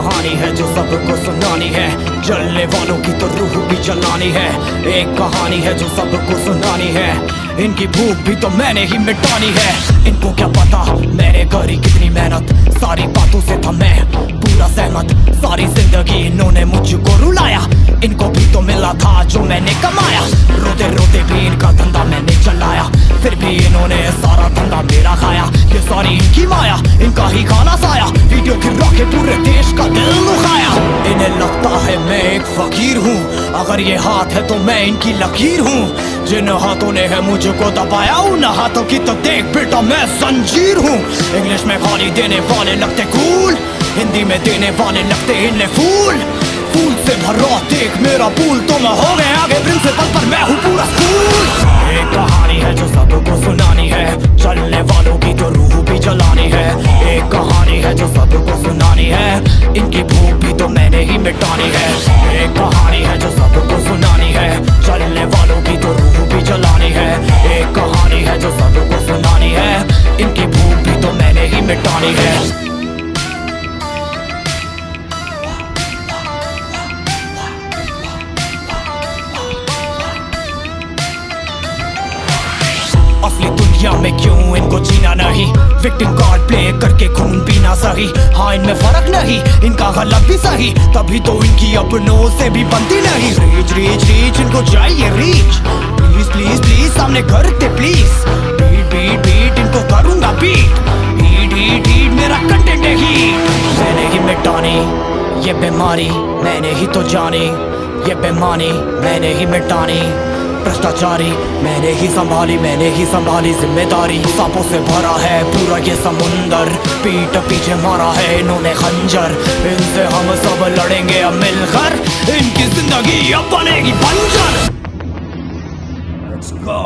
कहानी है जो सबको सुनानी है, जलने वालों की तो रूह भी जलानी है। एक कहानी है जो सबको सुनानी है, इनकी भूख भी तो मैंने ही मिटानी है। इनको क्या पता मैंने करी कितनी मेहनत, सारी बातों से था मैं पूरा सहमत। सारी जिंदगी इन्होंने मुझको रुलाया, इनको भी तो मिला था जो मैंने कमाया। रोते रोते भी इनका धंधा मैंने चलाया, फिर भी इन्होंने सारा धंधा मेरा खाया। ये सारी इनकी माया, इनका ही खाना साया, वीडियो गिरा के पूरे देश का दिल दुखाया। इन्हें लगता है मैं एक फकीर हूँ, अगर ये हाथ है तो मैं इनकी लकीर हूँ। जिन हाथों ने है मुझको दबाया, उन हाथों की तो देख बेटा मैं जंजीर हूँ। इंग्लिश में गाली देने वाले लगते कूल, हिंदी में देने वाले लगते इन्हें फूल। फूल से भरा देख मेरा पूल, तो मैं हो गया आगे प्रिंसिपल पर मैं हूँ पूरा स्कूल। एक कहानी है जो सबको सुनानी है, चलने वालों की तो रूह भी जलानी है। एक कहानी है जो सबको सुनानी है, इनकी भूख भी तो मैंने ही मिटानी है। एक कहानी है जो सबको सुनानी है, चलने वालों की तो रूह भी जलानी है। एक कहानी है जो सबको सुनानी है, इनकी भूख भी तो मैंने ही मिटानी है। असली दुनिया में क्यों इनको जीना नहीं, विक्टिम कार्ड प्ले करके खून पीना सही। हाँ इनमें फर्क नहीं, इनका गलत भी सही, तभी तो इनकी अपनों से भी बनती नहीं। रीच रीच रीच इनको चाहिए रीच, प्लीज प्लीज प्लीज सामने करते प्लीज। बीट बीट बीट इनको करूंगा बीट, हीट हीट हीट मेरा कंटेंट है हीट। मैंने ही मिटानी ये बीमारी, मैंने ही तो जानी ये बेमानी, मैंने ही मिटानी भ्रष्टाचारी। मैंने ही संभाली जिम्मेदारी। सांपों से भरा है पूरा ये समुंदर, पीठ पीछे मारा है इन्होंने खंजर। इनसे हम सब लड़ेंगे अब मिलकर, इनकी जिंदगी अब बनेगी बंजर। Let's go।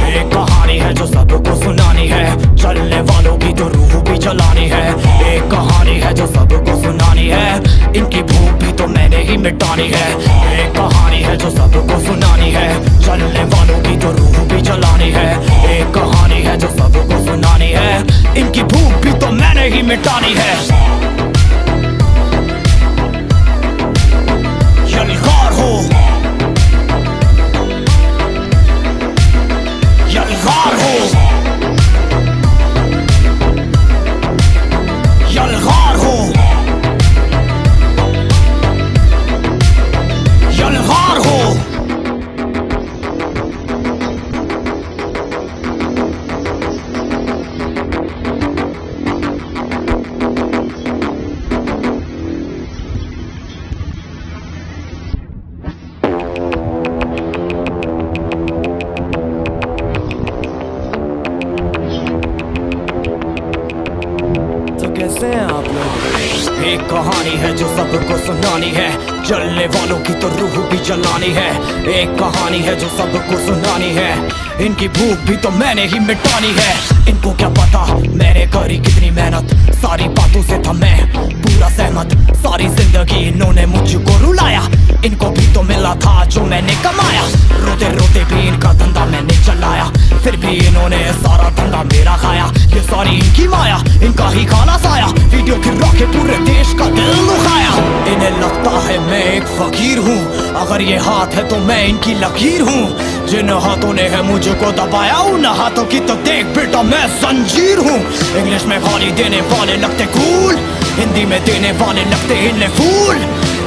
एक कहानी है जो सबको सुनानी है, चलने वालों की तो रूह भी जलानी है। एक कहानी है जो सबको सुनानी है, इनकी भूख भी तो मैंने ही मिटानी है। एक कहानी है जो सबको सुनानी है, चलने वालों की तो रूह भी जलानी है। एक कहानी है जो सबको सुनानी है, इनकी भूख भी तो मैंने ही मिटानी है। यलगार हो, यलगार हो, यलगार हो, यलगार हो। कैसे हैं आप लोग? एक कहानी है जो सबको सुनानी है, जलने वालों की तो रूह भी जलानी है। एक कहानी है जो सबको सुनानी है, इनकी भूख भी तो मैंने ही मिटानी है। इनको क्या पता मैंने करी कितनी मेहनत, सारी बातों से था मैं पूरा सहमत। सारी जिंदगी इन्होंने मुझको रुलाया, इनको भी तो मिला था जो मैंने कमाया। रोते रोते भी इनका धंधा मैंने चलाया, फिर भी इन्होंने सारा धंधा मेरा खाया। ये सारी इनकी माया, इनका ही खाना साया, वीडियो गिरा के पूरे देश का दिल दुखाया। इन्हें लगता है मैं एक फकीर हूँ, अगर ये हाथ है तो मैं इनकी लकीर हूँ। जिन हाथों ने है मुझको दबाया, उन हाथों की तो देख बेटा मैं जंजीर हूँ। इंग्लिश में गाली देने वाले लगते कूल, हिंदी में देने वाले लगते इन्हें फूल।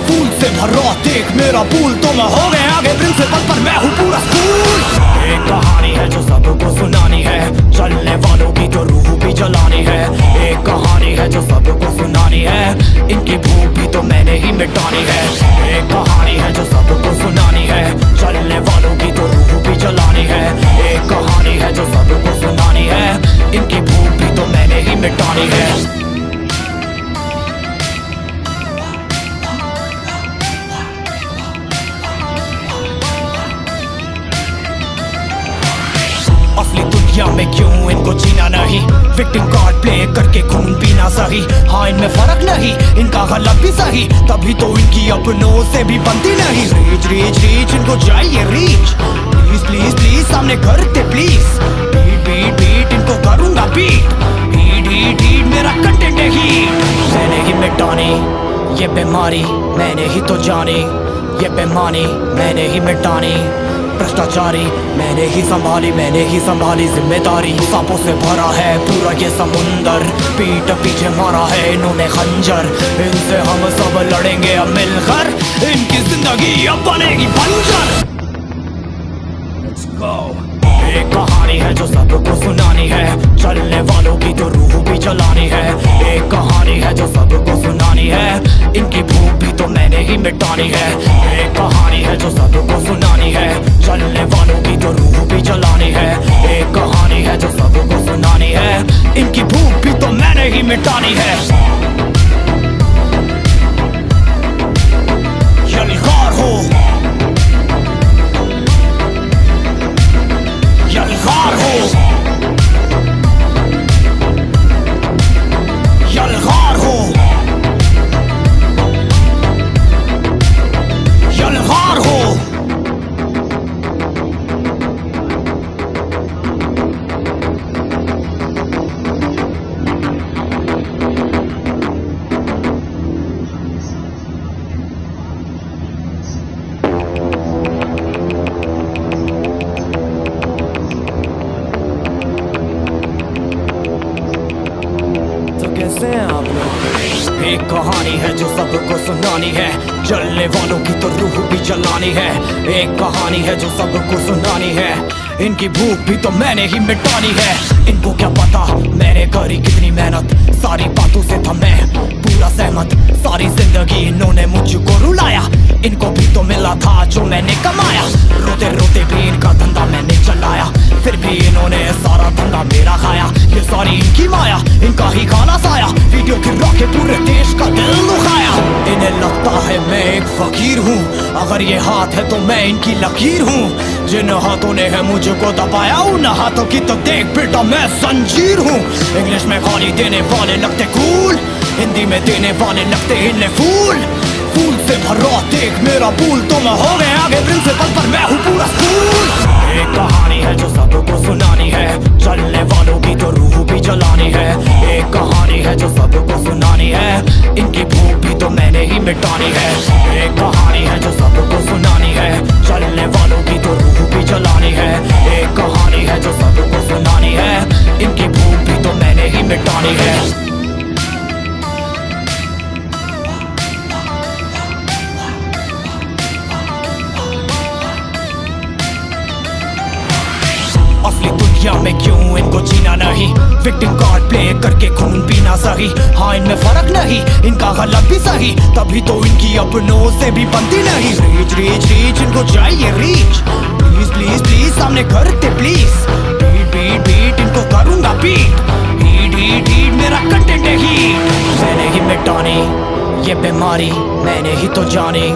फूल से भरा देख मेरा पूल, तो मैं हो गया आगे प्रिंसिपल पर मैं हूँ पूरा स्कूल। एक कहानी है जो सबको सुनानी है, चलने वालों की तो रूह भी जलानी है। एक कहानी है जो सबको सुनानी है, इनकी भूख भी तो मैंने ही मिटानी है। एक कहानी है जो सबको सुनानी है, चलने वालों की तो रूह भी जलानी है। एक कहानी है जो सबको सुनानी है, इनकी भूख भी तो मैंने ही मिटानी है। असली दुनिया में क्यों इनको जीना नहीं, विक्टिम कार्ड प्ले करके खून पीना सही। हाँ इनमें फर्क नहीं, इनका गलत भी सही, तभी तो इनकी अपनों से भी बनती नहीं। रीच रीच रीच इनको चाहिए रीच, प्लीज प्लीज प्लीज सामने करते प्लीज। बीट बीट बीट इनको करूंगा बीट, हीट हीट हीट मेरा कंटेंट है हीट। मैंने ही मिटानी ये बीमारी मैंने ही तो जानी, ये बेमानी मैंने ही मिटानी, भ्रष्टाचारी मैंने ही संभाली जिम्मेदारी। सांपों से भरा है पूरा ये समुंदर, पीठ पीछे मारा है इन्होंने खंजर। इनसे हम सब लड़ेंगे अब मिलकर, इनकी जिंदगी अब बनेगी बंजर। Let's go। एक कहानी है जो सबको सुनानी है, चलने वालों की तो रूह भी जलानी है। एक कहानी है जो सबको सुनानी है, इनकी भूख भी तो मैंने ही मिटानी है। एक कहानी है जो सबको सुनानी है, चलने वालों की तो रूह भी जलानी है। एक कहानी है जो सबको सुनानी है, इनकी भूख भी तो मैंने ही मिटानी है। यलगार हो, यलगार हो, यलगार हो, यलगार हो। कैसे हैं आप लोग? एक कहानी है जो सबको सुनानी है, जलने वालों की तो रूह भी जलानी है। एक कहानी है जो सबको सुनानी है, इनकी भूख भी तो मैंने ही मिटानी है। इनको क्या पता मैंने करी कितनी मेहनत, सारी बातों से था मैं पूरा सहमत। सारी जिंदगी इन्होंने मुझको रुलाया, इनको भी तो मिला था जो मैंने कमाया। रोते रोते भी इनका धंधा मैंने चलाया, फिर भी इन्होंने सारा धंधा मेरा खाया। ये सारी इनकी माया, इनका ही खाना साया, वीडियो गिरा के पूरे देश का दिल दुखाया। इन्हें लगता है मैं एक फकीर हूँ, अगर ये हाथ है तो मैं इनकी लकीर हूँ। जिन हाथों ने है मुझको दबाया, उन हाथों की तो देख बेटा मैं जंजीर हूँ। इंग्लिश में गाली देने वाले लगते कूल, हिंदी में देने वाले लगते इन्हें फूल। फूल से भरा देख मेरा फूल, तो मैं हो गया आगे प्रिंसिपल पर मैं हूँ पूरा स्कूल। एक कहानी है जो सबको सुनानी है, चलने वालों की तो रूह भी जलानी है। एक कहानी है जो सबको सुनानी है, इनकी भूख भी तो मैंने ही मिटानी है। एक कहानी है जो सबको सुनानी है, चलने वालों की तो रूह भी जलानी है। एक कहानी है जो सबको सुनानी है, इनकी भूख भी तो मैंने ही मिटानी है। असली दुनिया में क्यों इनको जीना नहीं, विक्टिम कार्ड प्ले करके खून पीना सही। हाँ इनमें फर्क नहीं, इनका गलत भी सही, तभी तो इनकी अपनों से भी बनती नहीं। रीच रीच रीच इनको चाहिए रीच, प्लीज प्लीज प्लीज सामने करते प्लीज। बीट बीट बीट इनको करूंगा बीट, हीट हीट हीट मेरा कंटेंट है हीट। मैंने ही मिटानी ये बीमारी, मैंने ही तो जानी,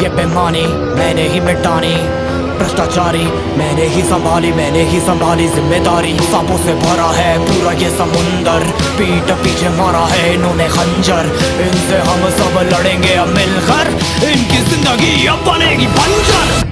ये बेमानी मैंने ही मिटानी। भ्रष्टाचारी मैंने ही संभाली जिम्मेदारी। सांपों से भरा है पूरा ये समुंदर, पीठ पीछे मारा है इन्होंने खंजर। इनसे हम सब लड़ेंगे अब मिलकर, इनकी जिंदगी अब बनेगी बंजर।